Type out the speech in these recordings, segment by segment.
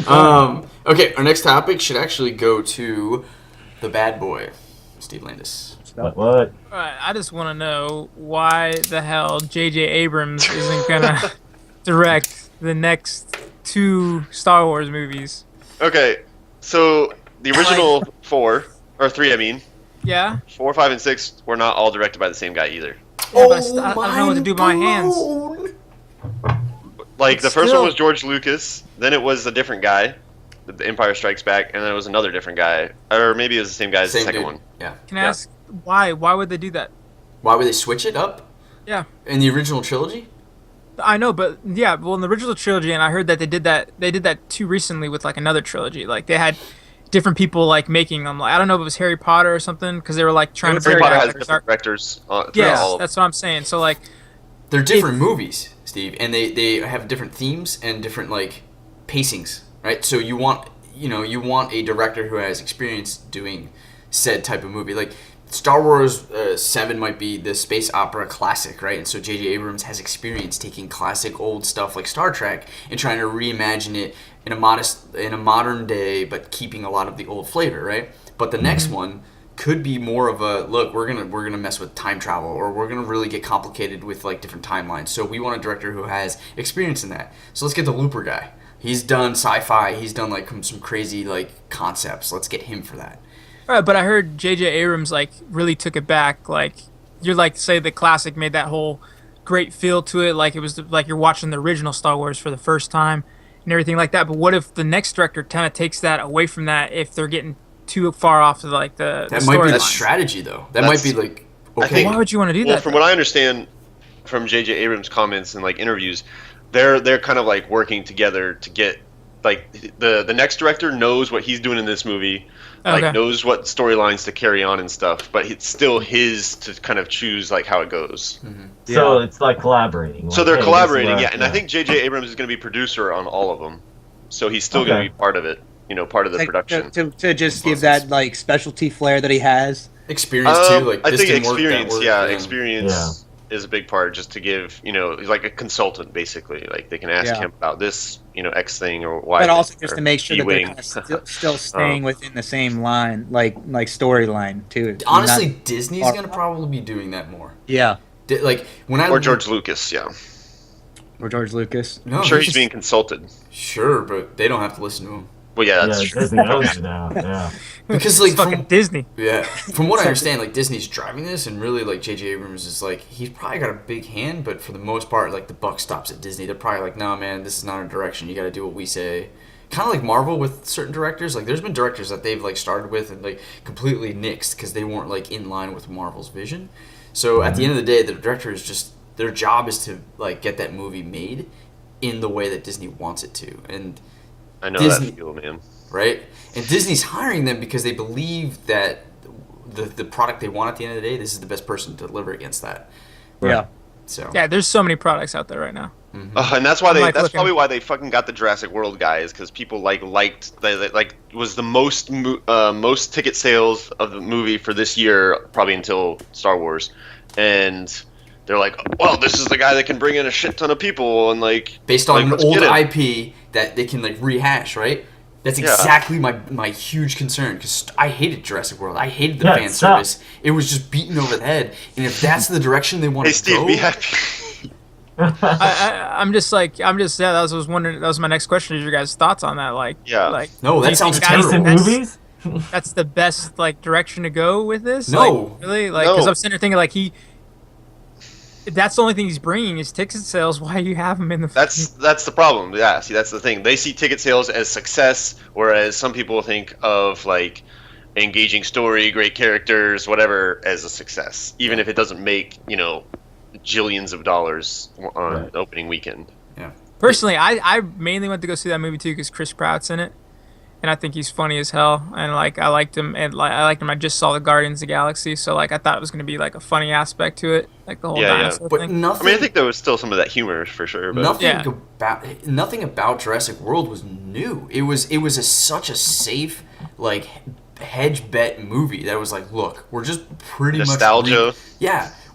Okay, our next topic should actually go to the bad boy, Steve Landis. What? All right, I just want to know why the hell J.J. Abrams isn't gonna direct the next 2 Star Wars movies. Okay, so the original 4 or 3, I mean. Yeah. 4, 5, and 6 were not all directed by the same guy either. Yeah, but I don't know what to do with my hands. Like, the first Still. one was George Lucas, then it was a different guy, The Empire Strikes Back, and then it was another different guy. Or maybe it was the same guy as the second dude. one. Yeah. Can I ask why? Why would they do that? Why would they switch it up? Yeah. In the original trilogy? I know, but yeah, well, in the original trilogy, and I heard that they did that too recently with like another trilogy. Like they had different people like making them. Like I don't know if it was Harry Potter or something because they were like trying to. Harry Potter has different directors. Yeah, that's what I'm saying. So like, they're different movies, Steve, and they have different themes and different like pacings, right? So you want a director who has experience doing said type of movie. Like Star Wars 7 might be the space opera classic, right? And so J.J. Abrams has experience taking classic old stuff like Star Trek and trying to reimagine it in a modern day, but keeping a lot of the old flavor, right? But the next one could be more of a look. We're gonna mess with time travel, or we're gonna really get complicated with like different timelines. So we want a director who has experience in that. So let's get the Looper guy. He's done sci-fi. He's done like some crazy like concepts. Let's get him for that. all right, but I heard J.J. Abrams like really took it back. Like you're like say the classic made that whole great feel to it. Like it was like you're watching the original Star Wars for the first time and everything like that. But what if the next director kind of takes that away from that if they're getting too far off of like the that might be the storyline? strategy though. That might be like okay. Why would you want to do Well, that? from what I understand from J.J. Abrams' comments and like interviews, they're kind of like working together to get like the next director knows what he's doing in this movie, like knows what storylines to carry on and stuff, but it's still his to kind of choose like how it goes. Mm-hmm. So it's like collaborating. So they're collaborating, and I think J.J. Abrams is going to be producer on all of them, so he's still going to be part of it. Part of the production. To just give that like specialty flair that he has. Experience too, like I this think didn't experience, work, experience is a big part. Just to give, he's like a consultant basically. Like they can ask him about this, X thing or Y. But also just to make sure that they're kind of still staying within the same line, like storyline too. Honestly, Disney's gonna probably be doing that more. Yeah. Like when or George Lucas, Or George Lucas. No, I'm sure he's being consulted. Sure, but they don't have to listen to him. Well, yeah, that's true. Disney owns it now. Yeah. Because like fucking Disney. Yeah, from what I understand, like Disney's driving this, and really like J.J. Abrams is like he's probably got a big hand, but for the most part, like the buck stops at Disney. They're probably like, no, man, this is not our direction. You got to do what we say. Kind of like Marvel with certain directors. Like there's been directors that they've like started with and like completely nixed because they weren't like in line with Marvel's vision. So at the end of the day, the director is just their job is to like get that movie made in the way that Disney wants it to, and I know Disney, that feel, man. Right? And Disney's hiring them because they believe that the product they want at the end of the day, this is the best person to deliver against that. Yeah. So yeah, there's so many products out there right now. Mm-hmm. And that's why that's probably why they fucking got the Jurassic World guys, because people liked was the most ticket sales of the movie for this year, probably until Star Wars, and they're like, well, this is the guy that can bring in a shit ton of people and like based on an old IP that they can like rehash, right? That's exactly my huge concern, because I hated Jurassic World. I hated the fan service. It was just beaten over the head. And if that's the direction they want to Steve, go, be happy. I'm just that was wondering. That was my next question. Is your guys' thoughts on that? No, that sounds terrible. Movies? That's the best direction to go with this. No, really, because I'm sitting there thinking that's the only thing he's bringing is ticket sales. Why do you have him in the? That's the problem. Yeah, see, that's the thing. They see ticket sales as success, whereas some people think of like engaging story, great characters, whatever, as a success, even if it doesn't make jillions of dollars on opening weekend. Yeah. Personally, I mainly went to go see that movie too because Chris Pratt's in it, and I think he's funny as hell, and I liked him, I just saw the Guardians of the Galaxy, so I thought it was gonna be like a funny aspect to it, like the whole dinosaur thing. Nothing, I think there was still some of that humor for sure. But nothing about Jurassic World was new. It was such a safe hedge bet movie that was like, look, we're just pretty nostalgia.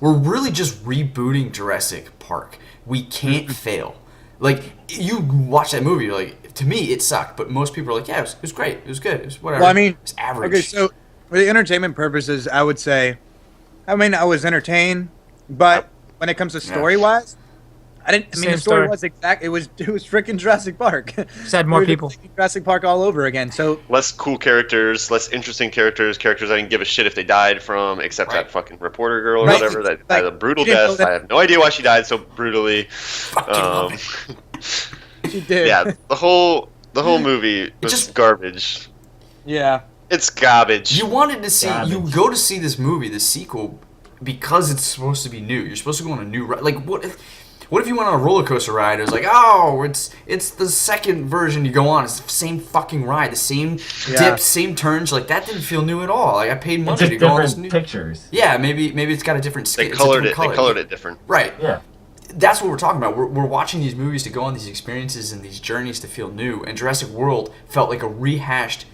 We're really just rebooting Jurassic Park. We can't fail. Like, you watch that movie, you're like, to me, it sucked, but most people are like, yeah, it was great. It was good. It was whatever. Well, I mean, it's average. Okay, so for the entertainment purposes, I would say, I mean, I was entertained, but when it comes to story-wise, the story was exact. It was freaking Jurassic Park. Just had more people. Jurassic Park all over again. So less cool characters, less interesting characters I didn't give a shit if they died from, except that fucking reporter girl or whatever that died a brutal death. I have no idea why she died so brutally. She did. Yeah, the whole movie was just garbage. Yeah, it's garbage. You wanted to see, you go to see this movie, the sequel, because it's supposed to be new. You're supposed to go on a new ride. Like, what if you went on a roller coaster ride? It was like, oh, it's the second version you go on. It's the same fucking ride, the same dips, same turns. Like, that didn't feel new at all. Like, I paid money to go on this new pictures. Yeah, maybe it's got a different skin. They colored it different. Right. Yeah. That's what we're talking about. We're watching these movies to go on these experiences and these journeys to feel new. And Jurassic World felt like a rehashed,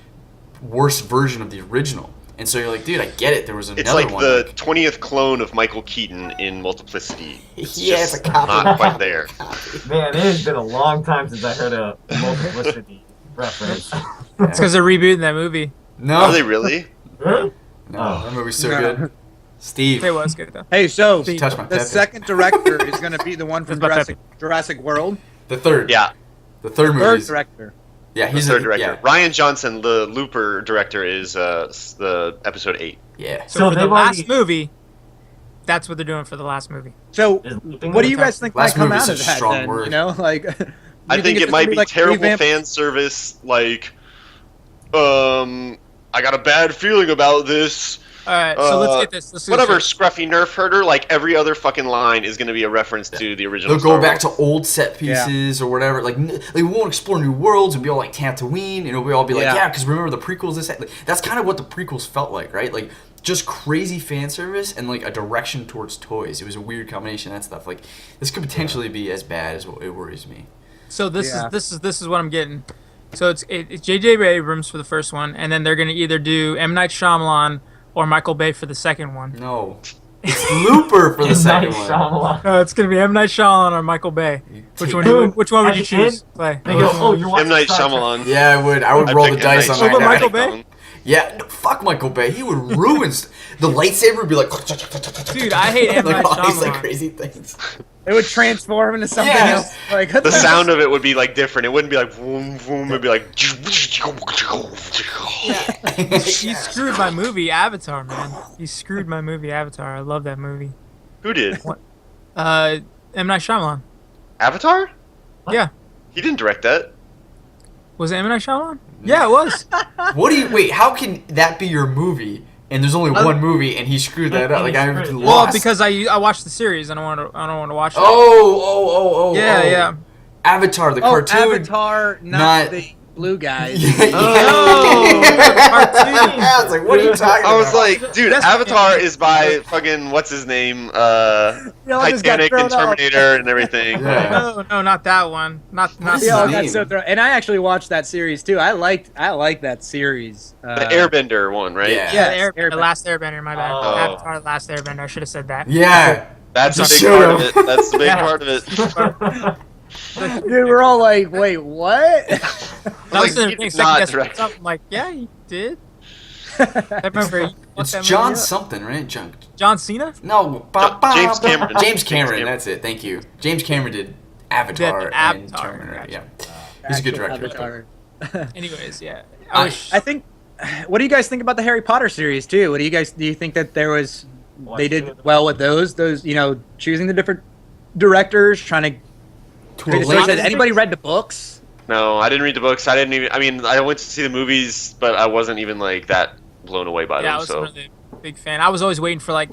worse version of the original. And so you're like, dude, I get it. There was another one. It's like the 20th clone of Michael Keaton in Multiplicity. It's a copy. Not quite there. Man, it has been a long time since I heard a Multiplicity reference. It's because they're rebooting that movie. No. Are they really? No, that movie's so good. Steve. It was good, though. Hey, so the second director is going to be the one from Jurassic World. The third. Yeah. The third movie. Third director. Yeah, he's the third director. Yeah. Ryan Johnson, the Looper director, is the episode 8. Yeah. So for the last movie, that's what they're doing for the last movie. So, what do you guys think might come out of that? Then? Word. You know, like. I think it might be terrible fan service. Like, I got a bad feeling about this. All right, so let's get this. Whatever, scruffy nerf herder. Like every other fucking line is going to be a reference to the original. They'll go back to old set pieces or whatever. Like we won't explore new worlds and be all like Tatooine, and we'll all be like, because remember the prequels. That's kind of what the prequels felt like, right? Like just crazy fan service and like a direction towards toys. It was a weird combination of that stuff. Like this could potentially be as bad as it worries me. So this is what I'm getting. So it's J.J. Abrams for the first one, and then they're going to either do M. Night Shyamalan or Michael Bay for the second one. No. It's Looper for the second one. No, it's going to be M. Night Shyamalan or Michael Bay. Which one would you choose? Play. M. Night Shyamalan. Yeah, I would roll the dice on that. Over Michael Bay? Yeah, no, fuck Michael Bay. He would ruin the lightsaber would be like dude, I hate M. Night Shyamalan. These like crazy things. It would transform into something else. Like the sound of it would be like different. It wouldn't be like boom boom. It'd be like. He screwed my movie Avatar, man. He screwed my movie Avatar. I love that movie. Who did? M. Night Shyamalan. Avatar? Yeah. He didn't direct that. Was it M. Night Shyamalan? Yeah, it was. Wait, how can that be your movie? And there's only one movie, and he screwed that up. Like I'm lost. Well, because I watched the series, and I don't want to watch it. Oh. Yeah. Avatar, the cartoon. Avatar, not the blue guys. Cartoon. I was like, what are you talking about? I was like, dude, Avatar is by fucking what's his name, Titanic and Terminator and everything. No, not that one. Not. And I actually watched that series too. I liked that series. The Airbender one, right? Yeah. The Last Airbender. My bad. Avatar, The Last Airbender. I should have said that. Yeah. That's a big part of it. That's the big part of it. Dude, we're all like, wait, what? I'm like, yeah, he did. I remember. It's John something, right? John Cena? No, James Cameron. James Cameron, that's it. Thank you. James Cameron did Avatar and Terminator. Gotcha. Yeah, he's a good director. Anyways, yeah. I think. What do you guys think about the Harry Potter series too? Do you think that they did well with those? Choosing the different directors, trying to. Has anybody read the books? No, I didn't read the books. I went to see the movies, but I wasn't even like that blown away by them. Yeah, I was really a big fan. I was always waiting for like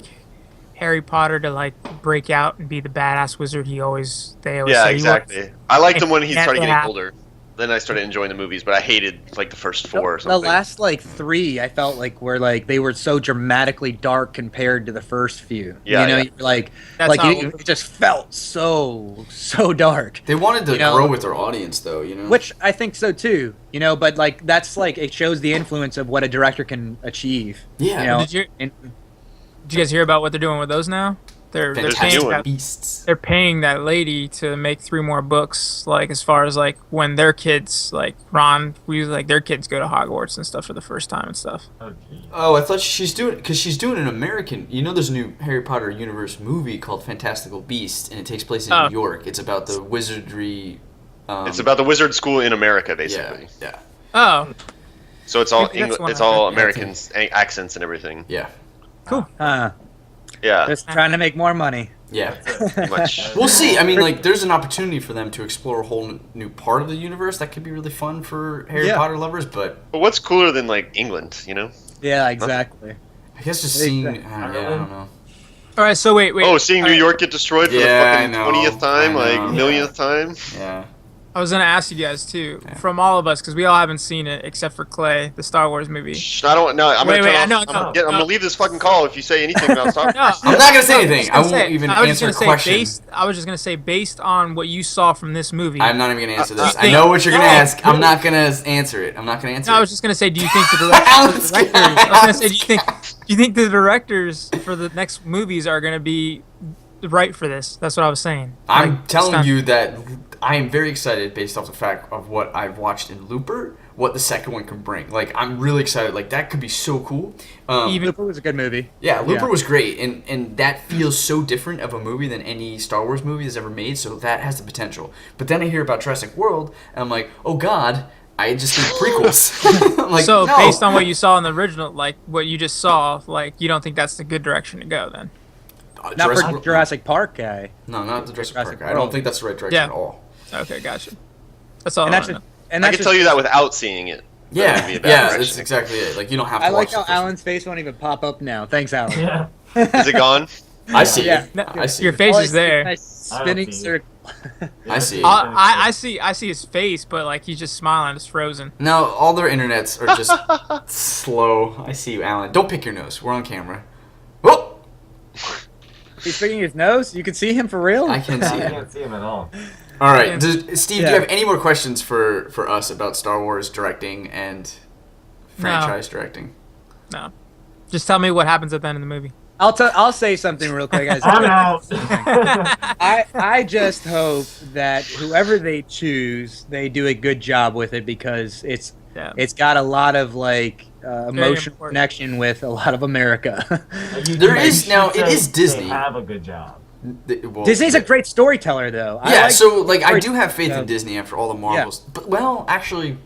Harry Potter to like break out and be the badass wizard they always say exactly. I liked him when he started getting older. Then I started enjoying the movies, but I hated like the first 4 or something. The last like 3, I felt like were like they were so dramatically dark compared to the first few. Yeah, it just felt so dark. They wanted to grow with their audience, though. Which I think so too. But like that's like it shows the influence of what a director can achieve. Yeah. Did you guys hear about what they're doing with those now? they're Fantastic paying Beasts. they're paying that lady to make 3 more books. Like as far as like when their kids, like Ron, their kids go to Hogwarts and stuff for the first time and stuff. Oh, I thought she's doing an American. You know, there's a new Harry Potter universe movie called Fantastical Beasts, and it takes place in New York. It's about the wizardry. It's about the wizard school in America, basically. Yeah. Oh. So it's all Maybe that's It's all American accents and everything. Yeah. Cool. Yeah. Just trying to make more money. Yeah. Pretty much. We'll see. I mean, like, there's an opportunity for them to explore a whole new part of the universe that could be really fun for Harry Potter lovers, but... But what's cooler than, like, England, you know? Yeah, exactly. I guess just seeing... I don't know. All right, so wait. Oh, seeing New York get destroyed for the fucking 20th time, like, millionth time? Yeah. I was gonna ask you guys too, from all of us, because we all haven't seen it except for Clay, the Star Wars movie. Shh, I don't know. I'm gonna leave this fucking call if you say anything about Star Wars. I'm not gonna say anything. I won't even answer a question. I was just gonna say, based on what you saw from this movie. I'm not even gonna answer this. I know what you're gonna ask. I'm not gonna answer it. I'm not gonna answer it. I was just gonna say, do you think the directors? I was gonna say, do you think the directors for the next movies are gonna be right for this? That's what I was saying. I'm telling you that I am very excited based off the fact of what I've watched in Looper, what the second one can bring. Like, I'm really excited. Like, that could be so cool. Looper was a good movie. Yeah, Looper was great, and that feels so different of a movie than any Star Wars movie has ever made, so that has the potential. But then I hear about Jurassic World, and I'm like, oh god, I just think prequels. Like, so, no. based on what you saw in the original, like, what you just saw, like, you don't think that's the good direction to go, then? Not for Jurassic Park guy. No, not the Jurassic Park guy. I don't think that's the right direction at all. Okay, gotcha. That's all. And I can tell you that without seeing it. Yeah, that's exactly it. Like, you don't have to. I like how Alan's face won't even pop up now. Thanks, Alan. Yeah. Is it gone? I see. Yeah. I see. Your face is there. Nice spinning circle. I see. I see his face, but like he's just smiling, it's frozen. No, all their internets are just slow. I see you, Alan. Don't pick your nose. We're on camera. Oh! He's picking his nose? You can see him for real? I can see I him. can't see him at all. All right, Steve, do you have any more questions for us about Star Wars directing and franchise directing? No. Just tell me what happens at the end of the movie. I'll say something real quick, guys. I'm out. I just hope that whoever they choose, they do a good job with it, because it's got a lot of like emotional connection with a lot of America. There is now. It is Disney. They have a good job. Well, Disney's a great storyteller, though. Yeah, I do have faith in Disney after all the Marvels. Yeah. But actually,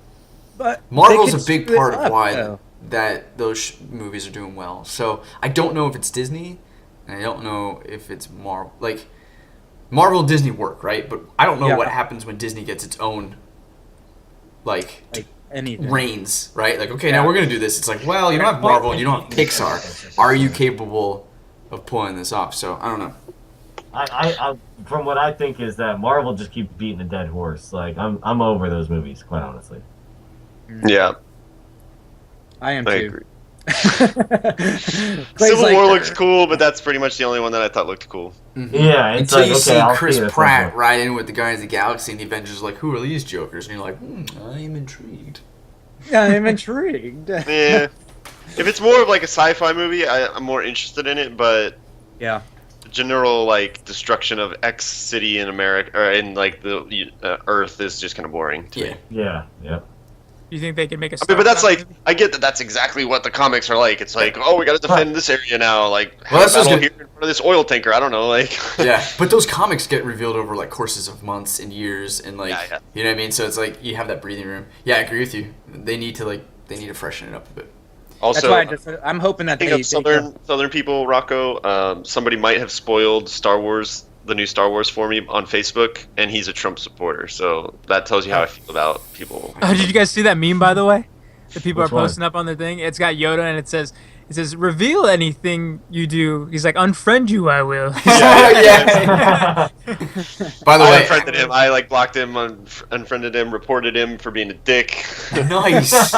Marvel's a big part of why that those movies are doing well. So I don't know if it's Disney, and I don't know if it's Marvel. Like, Marvel and Disney work, right? But I don't know what happens when Disney gets its own like reigns, right? Like, okay, now we're gonna do this. It's like, well, you don't have Marvel and you don't have Pixar. Are you capable of pulling this off? So I don't know. I from what I think is that Marvel just keeps beating a dead horse. Like, I'm over those movies, quite honestly. Yeah. I am too. I agree. Civil War looks cool, but that's pretty much the only one that I thought looked cool. Mm-hmm. Yeah, until you see Chris Pratt ride in with the Guardians of the Galaxy, and the Avengers are like, who are these jokers? And you're like, I am intrigued. I'm intrigued. Yeah. If it's more of like a sci-fi movie, I'm more interested in it, but yeah. General like destruction of X city in America or in like the Earth is just kind of boring to me. Yeah. You think they could make a? But that's like I get that that's exactly what the comics are like. It's like, oh, we got to defend this area now. Like, have a battle here in front of this oil tanker. I don't know, like. Yeah, but those comics get revealed over like courses of months and years, and like you know what I mean. So it's like you have that breathing room. Yeah, I agree with you. They need to freshen it up a bit. Also, that's why I'm hoping that they Southern people, Rocco. Somebody might have spoiled Star Wars, the new Star Wars, for me on Facebook, and he's a Trump supporter. So that tells you how I feel about people. Oh, did you guys see that meme, by the way? That people are posting up on their thing. It's got Yoda, and it says, "Reveal anything you do." He's like, "Unfriend you, I will." Yeah. By the way, I unfriended him. I blocked him, unfriended him, reported him for being a dick. Nice.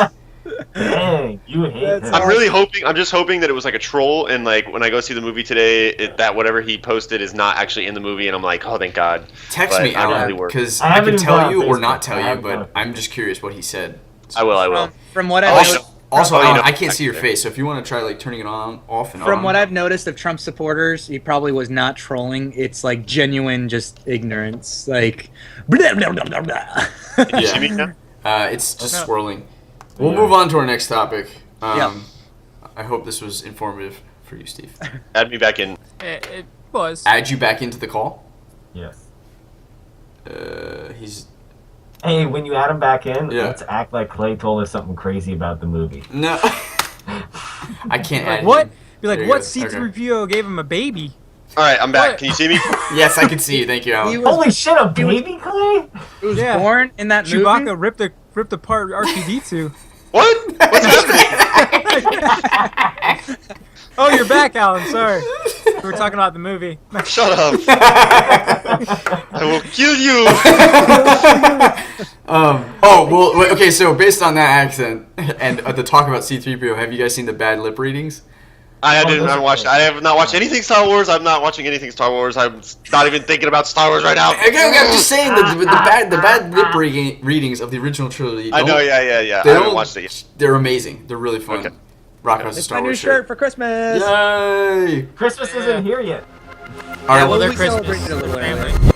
Dang, you hate him. I'm just hoping that it was like a troll, and like when I go see the movie today, that whatever he posted is not actually in the movie, and I'm like, oh, thank God. Text me, Alan, because I can tell you or not tell you, but I'm just curious what he said. I will. From what I Also, you know, I can't see your face, so if you want to try like turning it on, off and on. From what I've noticed of Trump supporters, he probably was not trolling. It's like genuine, just ignorance. Like, blah, blah, blah, blah, blah. Can you see me now? It's just swirling. We'll move on to our next topic. Yeah. I hope this was informative for you, Steve. Add me back in. It was. Add you back into the call? Yes. He's... Hey, when you add him back in, Yeah. let's act like Clay told us something crazy about the movie. No. I can't add What? him. Be like, There you what go. C-3PO gave him a baby? All right, I'm back. What? Can you see me? Yes, I can see you. Thank you, Alan. He was, Holy shit, a baby, Clay? he was Yeah. born in that movie. Chewbacca ripped apart R2-D2. What? What's happening? Oh, you're back, Alan. Sorry. We were talking about the movie. Shut up. I will kill you. Okay, so based on that accent and the talk about C-3PO, have you guys seen the bad lip readings? I have not watched anything Star Wars. I'm not watching anything Star Wars. I'm not even thinking about Star Wars right now. Okay, I'm just saying the bad lip readings of the original trilogy. I know, yeah. I They haven't don't- watched it yet. They're amazing. They're really fun. Okay. Rock us a It's Star my new Wars shirt for Christmas. Yay! Christmas isn't here yet. All right, Well, They're we Christmas. celebrated a little They're early. family.